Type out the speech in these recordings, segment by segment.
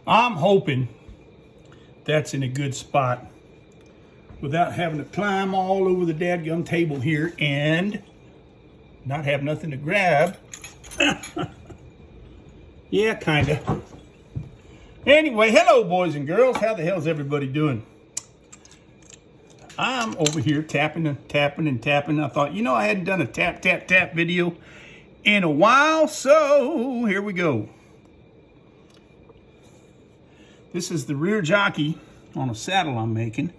I'm hoping that's in a good spot without having to climb all over the dadgum table here and not have nothing to grab. Yeah, kinda. Anyway, hello boys and girls. How the hell's everybody doing? I'm over here tapping and tapping and tapping. I thought, I hadn't done a tap, tap, tap video in a while, so here we go. This is the rear jockey on a saddle I'm making.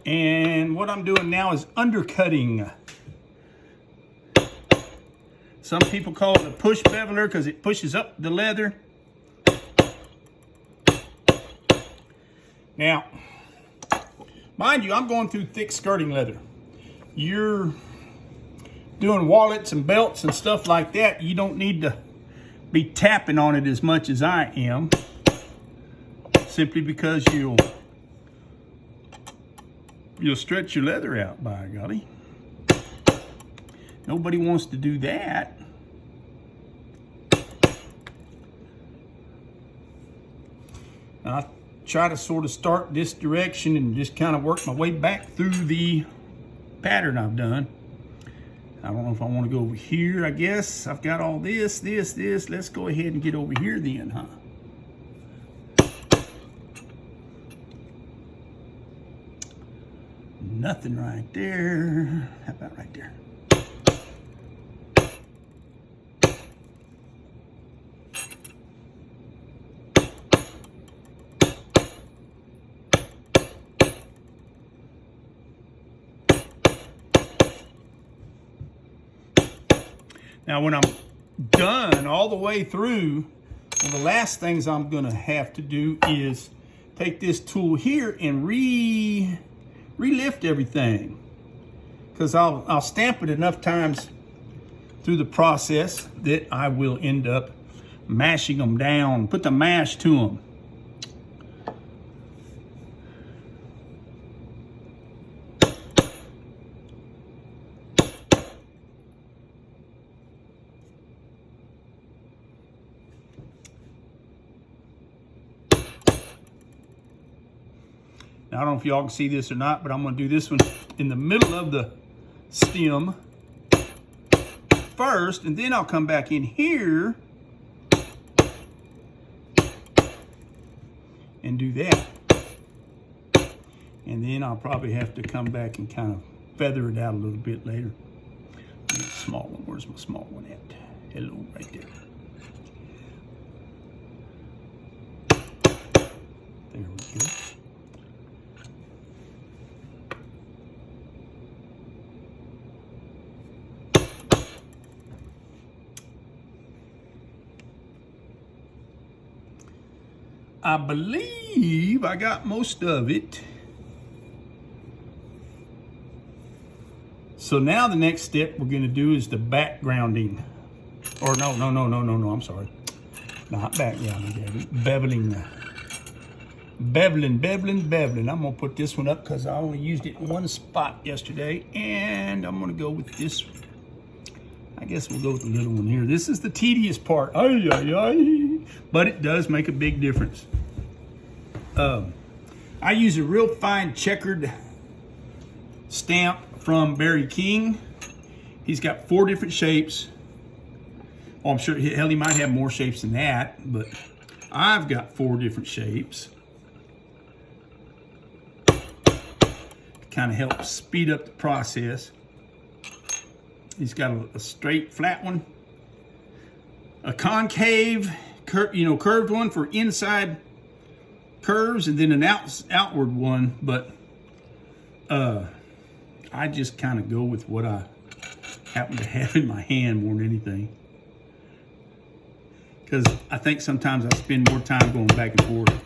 And what I'm doing now is undercutting. Some people call it a push beveler because it pushes up the leather. Now, mind you, I'm going through thick skirting leather. You're doing wallets and belts and stuff like that. You don't need to be tapping on it as much as I am, simply because you'll stretch your leather out, by golly. Nobody wants to do that. I try to sort of start this direction and just kind of work my way back through the pattern I've done. I don't know if I want to go over here. I guess I've got all this. Let's go ahead and get over here then, huh? Nothing right there. How about right there? Now, when I'm done all the way through, one of the last things I'm going to have to do is take this tool here and relift everything, because I'll stamp it enough times through the process that I will end up mashing them down, put the mash to them. Now, I don't know if y'all can see this or not, but I'm going to do this one in the middle of the stem first, and then I'll come back in here and do that. And then I'll probably have to come back and kind of feather it out a little bit later. Small one. Where's my small one at? Hello, right there. There we go. I believe I got most of it. So now the next step we're going to do is the backgrounding. Or no, I'm sorry. Not backgrounding, beveling. Beveling. I'm going to put this one up because I only used it in one spot yesterday. And I'm going to go with this. I guess we'll go with the little one here. This is the tedious part. But it does make a big difference. I use a real fine checkered stamp from Barry King. He's got 4 different shapes. Oh, I'm sure, hell, he might have more shapes than that, but I've got 4 different shapes. Kind of helps speed up the process. He's got a straight, flat one, a concave, curved one for inside curves, and then an outward one. But I just kind of go with what I happen to have in my hand more than anything, because I think sometimes I spend more time going back and forth.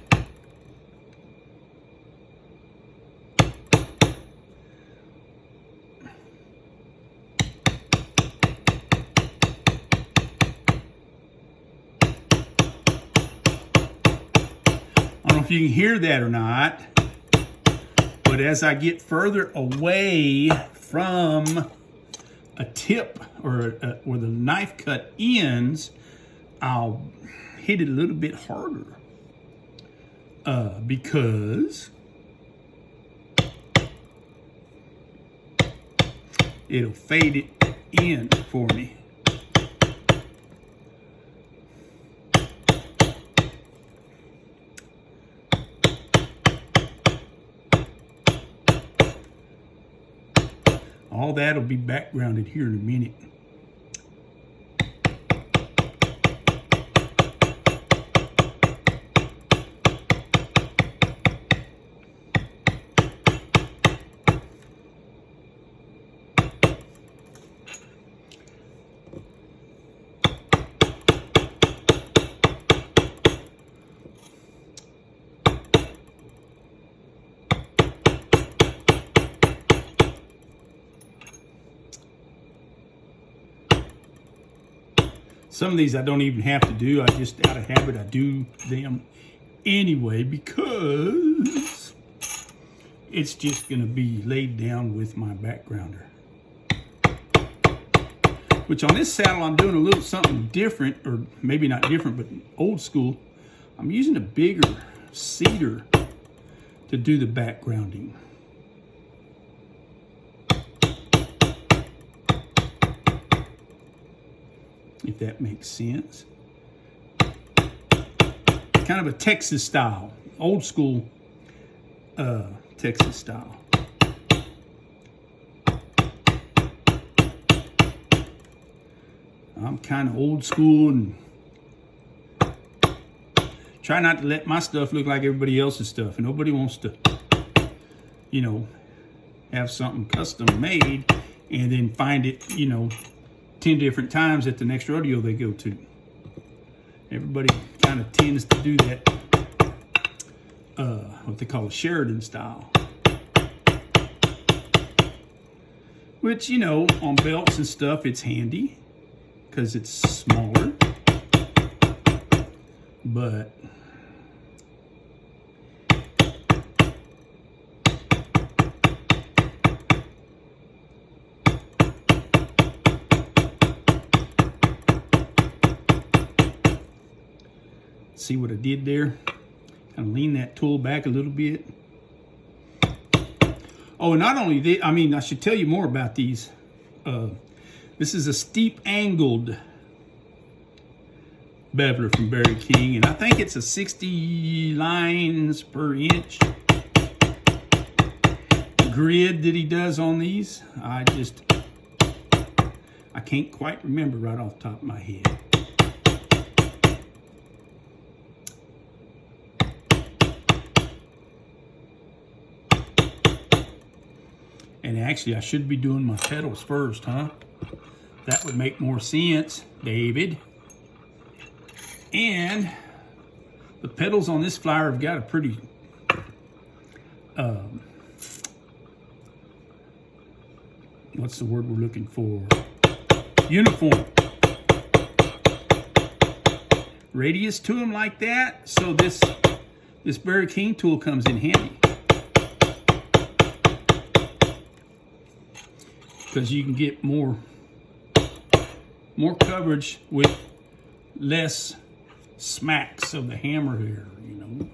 I don't know if you can hear that or not, but as I get further away from a tip or where the knife cut ends, I'll hit it a little bit harder because it'll fade it in for me. All that will be backgrounded here in a minute. Some of these I don't even have to do. I just, out of habit, I do them anyway because it's just going to be laid down with my backgrounder. Which on this saddle, I'm doing a little something different, or maybe not different, but old school. I'm using a bigger cedar to do the backgrounding. If that makes sense. Kind of a Texas style, old school Texas style. I'm kind of old school and try not to let my stuff look like everybody else's stuff. And nobody wants to, you know, have something custom made and then find it, you know, 10 different times at the next rodeo they go to. Everybody kind of tends to do that, what they call a Sheridan style. Which, you know, on belts and stuff, it's handy because it's smaller. But see what I did there? Kind of lean that tool back a little bit. Oh, and not only that, I mean, I should tell you more about these. This is a steep angled Beveler from Barry King, and I think it's a 60 lines per inch grid that he does on these. I can't quite remember right off the top of my head. And actually, I should be doing my pedals first, huh? That would make more sense, David. And the pedals on this flyer have got a pretty what's the word we're looking for? Uniform radius to them like that. So this Barry King tool comes in handy. Because you can get more coverage with less smacks of the hammer here, you know.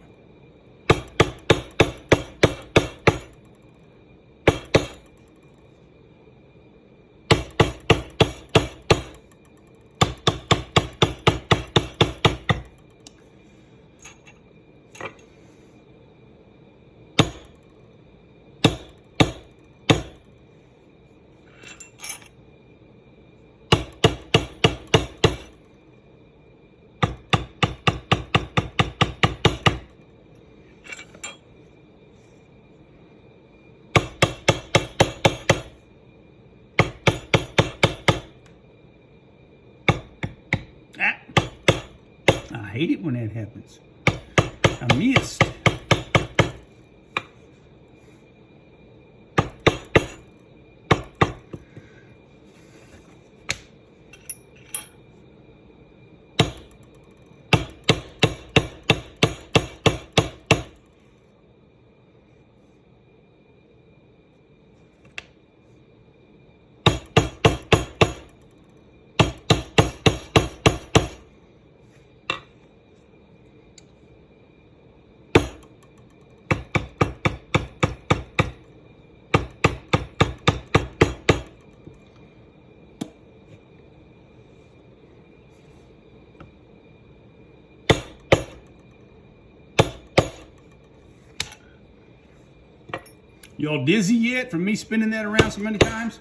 I hate it when that happens. I missed. Y'all dizzy yet from me spinning that around so many times?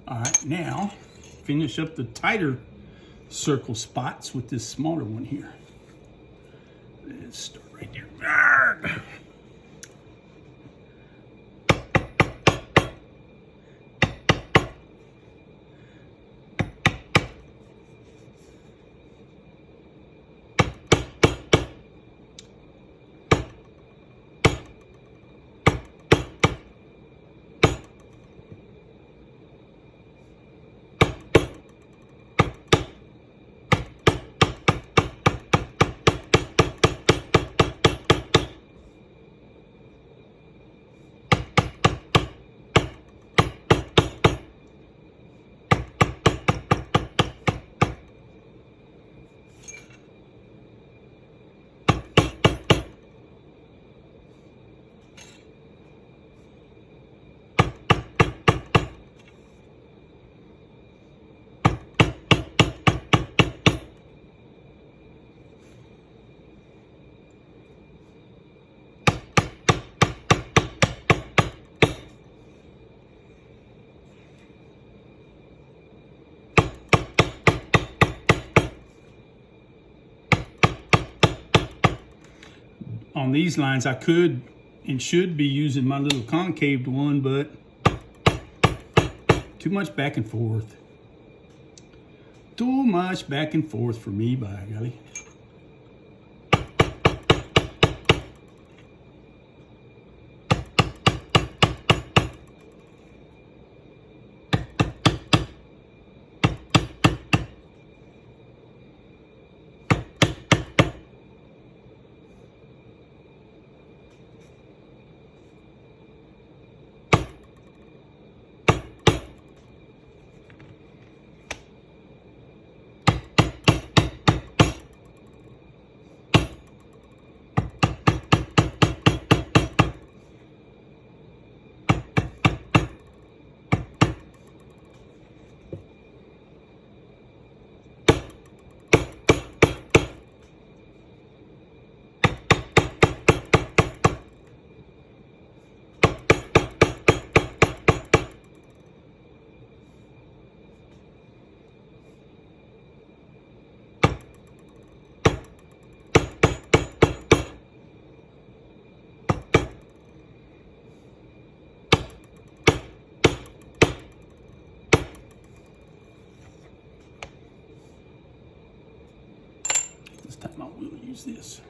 All right, now finish up the tighter circle spots with this smaller one here. Let's start right there. Arrgh. On these lines, I could and should be using my little concaved one, but too much back and forth. Too much back and forth for me, by golly. This time I will use this.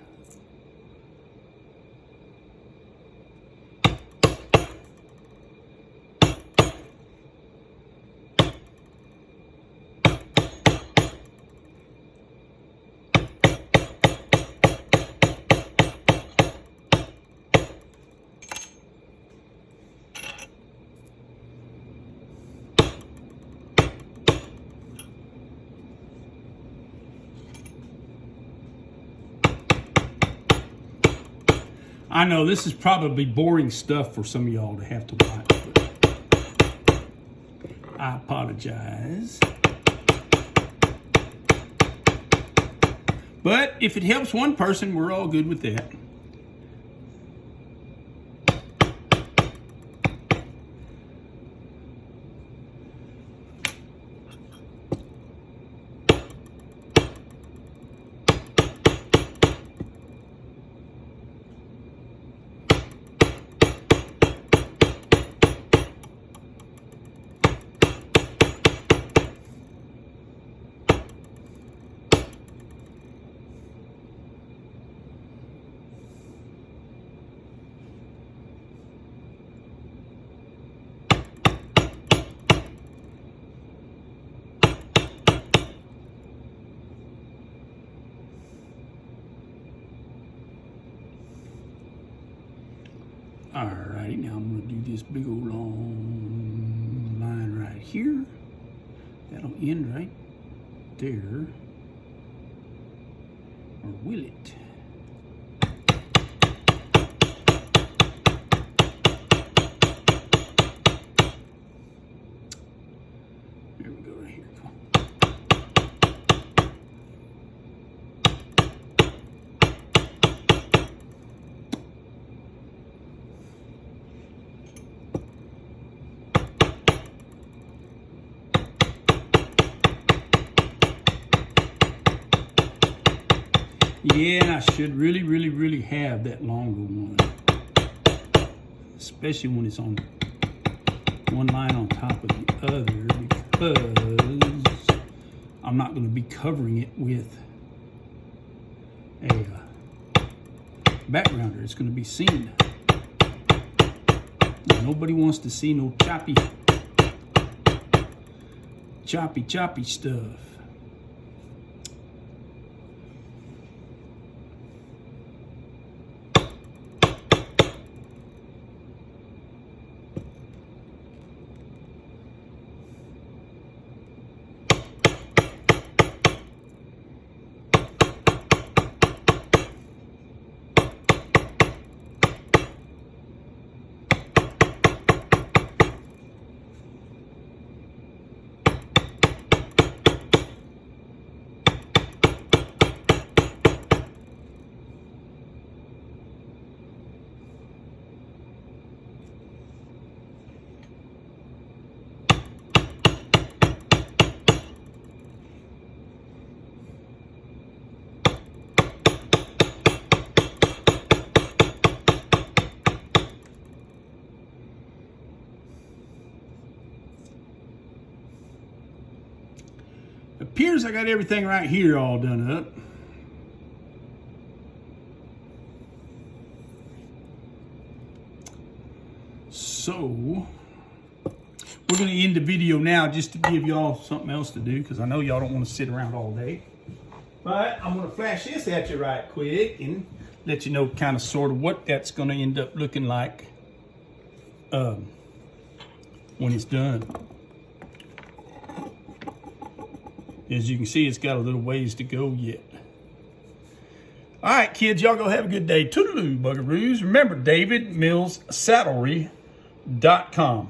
I know this is probably boring stuff for some of y'all to have to watch, but I apologize. But if it helps one person, we're all good with that. Alrighty, now I'm going to do this big old long line right here. That'll end right there. Or will it? There we go, right here. Come on. Yeah, and I should really have that longer one. Especially when it's on one line on top of the other, because I'm not going to be covering it with a backgrounder. It's going to be seen. Now, nobody wants to see no choppy stuff. Appears I got everything right here all done up. So we're going to end the video now just to give y'all something else to do, because I know y'all don't want to sit around all day. But I'm going to flash this at you right quick and let you know kind of sort of what that's going to end up looking like when it's done. As you can see, it's got a little ways to go yet. All right, kids, y'all go have a good day. Toodaloo, bugaroos. Remember, DavidMillsSaddlery.com.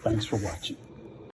Thanks for watching.